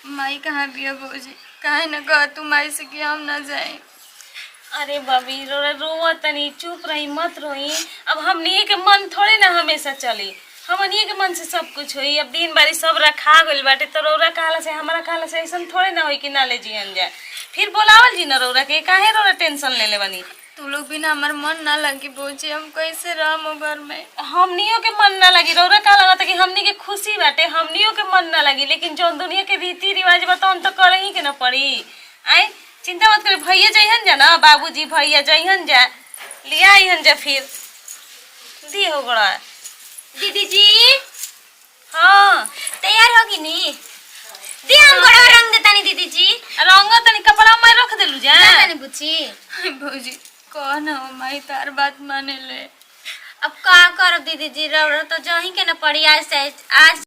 माई कहाँ बिया भौजी? काहे न कह तू माई से कि हम ना जाए। अरे बबी रोवा तनी, चुप रही, मत रोई। अब हमनी के मन थोड़े ना हमेशा चली, हमनी के मन से सब कुछ होई। अब दिन बारी सब रखा गइल बाटे तो रौरा कहला से हमारा कहला से ऐसा थोड़े ना होई कि ना ले जियन जाए। फिर बोलावल जी ना रौरा के, काहे रौरा टेंशन ले ले बनी? तू लोग बिना हमार मन ना लगी भौजी, हम कैसे रहम घर में? हमनियों के मन ना लगी, रौरा का लगता कि हमनी के खुशी बाटे, हमनियों के मन ना लगी, लेकिन जौन दुनिया के रीति रिवाज बताओ तो करही के ना पड़ी। आई चिंता मत करे, भैया जइहन जा ना, बाबूजी भैया जइहन जा, लिया आइहन जा। फिर दी हो गड़ा दीदी जी। हाँ तैयार होगी नी? दी हम गोड़ा रंग देता नी दीदी जी। रंग तनी कपड़ा में रख देलू जा। तनी बुची भौजी कह ना हो माई तार बात माने ले। अब का करब दीदी जी, रौरा तो जही के ना पड़ी। आज से आज